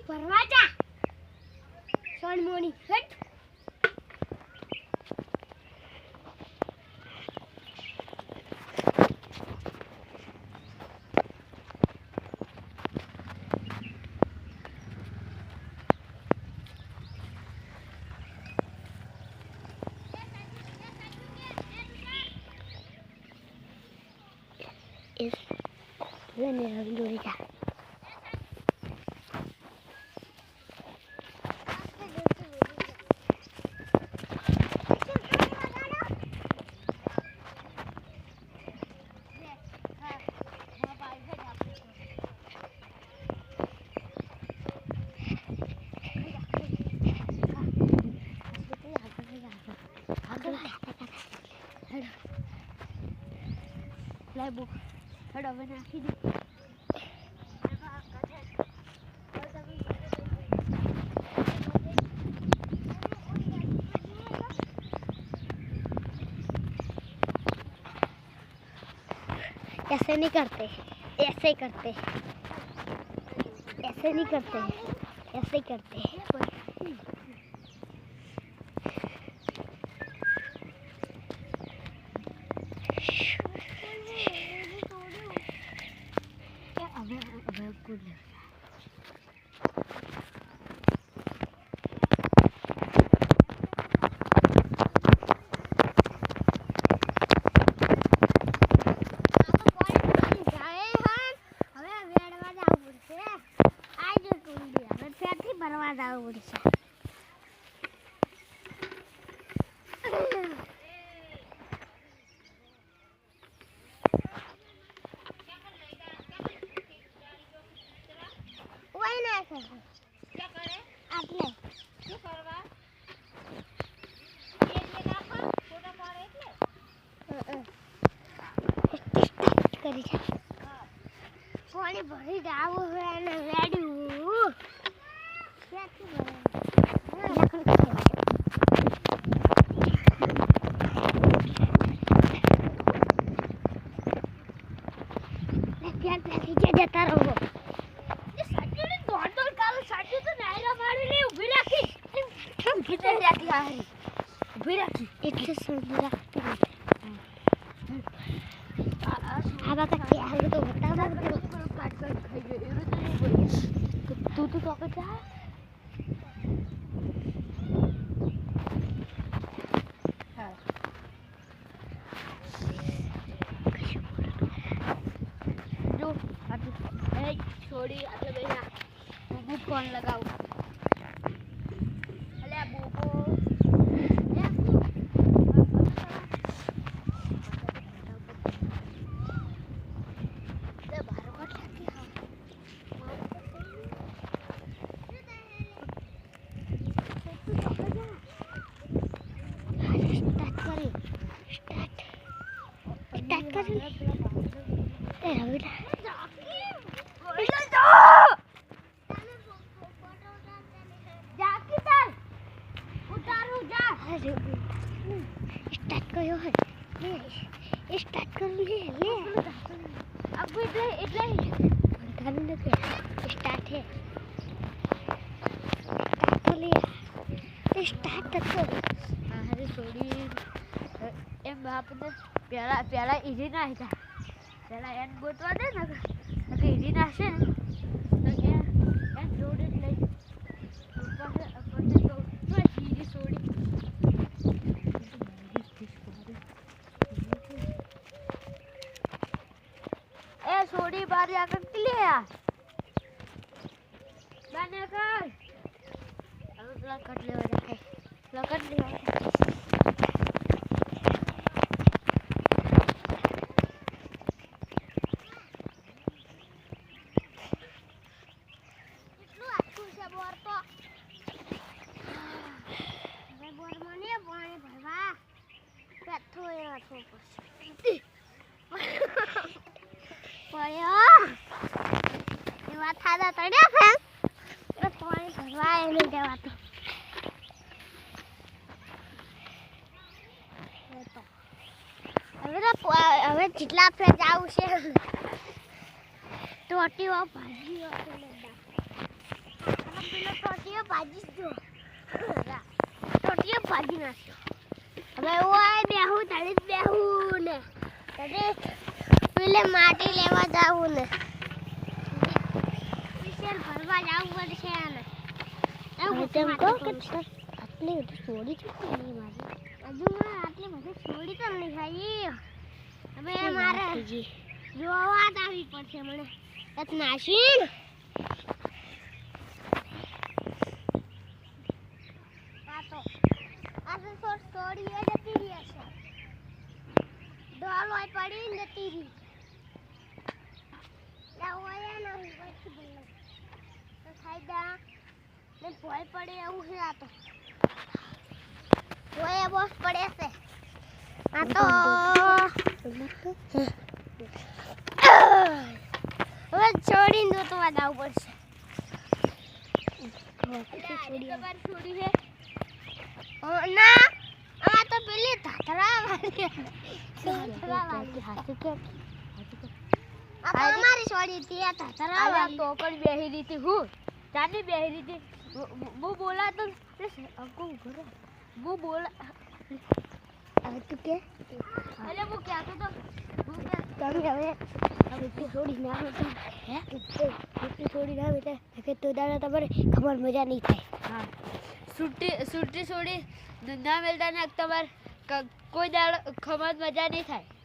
ભરવા જા સોનમોની hat is when you do it. Playbook. Hada bana hidi. ऐसे नहीं करते, ऐसे ही करते, ऐसे नहीं करते, ऐसे ही करते हैं। क्या करे आपने શું કરવા એટલે નાખો ફોટો પાડે એટલે કરી છે પાણી ભરી દાવો હોય અને રેડ્યું ક્યાંથી ભરાય પ્યાર જતા રહો એટલે સુંદર આવા કે હાલ તો બતાવા કાટ ખાઈ ગયો એવું તો તું તો કે જા જો આ એ છોડી આટલે બેઠા હું ફોન લગાવું અલે આ બોબો स्टार्ट करो है ये स्टार्ट कर ले अब એટલે બધાને નથી સ્ટાર્ટ है स्टार्ट कर लिया तो स्टार्ट कर अरे छोड़ी એમ બાપને પેલા ઈજી ના હતા પેલા એન ગોતવા દે ને કે ઈજી ના છે તો કે એન જોડે લઈ ઉપર આપણે તો ઈજી છોડી छोड़ी बार जाकर क्लियर बने कर अब लकट ले रहा है लकट ले इतलू अच्छू से बोर तो मैं बोर माने पानी भरवा बैठो यार तो પડ્યો એવા થાદા તડ્યા ફેન તો પાણી ભરવાય નહીં દેવાતું હવે જેટલા ફેર જાવું છે ટોટીઓ ભરી ભાજી જો ટોટીએ ભાજી નાખ્યો હવે ઓય બેહું તળી બેહું ને તડે પેલે માટી લેવા જાવું ને વિશેર ભરવા જાવું પડશે ને એવું તેમ કહો કે આટલી બધી છોડી ચૂકી નહીં મારી હજુ આટલી બધી છોડી તો નહીં ખાઈ હવે મારે જોવા જ આવી પડશે મને એક નાશીન આ તો છોડી એ જતી રહી છે ડોલોય પડી જતી રહી લાવયા નહીં પછી બોલો તો ખાઈદા ને ભોય પડે એવું છે આ તો ભોય બોસ પડે છે આ તો હવે છોડીને દોતવા દાવું પડશે છોડી છે ના આ તો પેલી ધાતરા વાળી હાથી કે આ તો અમારી છોડી હતી આ ધાતરા વાળી તો પણ બેહી રીતી હું ચાની બેહી રીતી હું બોલા તો અંકુ ઘરે હું બોલા હવે તું કે અલે હું કહેતો તો હું કે તમે હવે છોડી ના આવે હે છોડી ના આવે કે તો દાડા તમારે ખબર મજા નહીં થાય હા છૂટી છોડી ના મેલતા ને તમારે કોઈ દાડો ખબર મજા નહીં થાય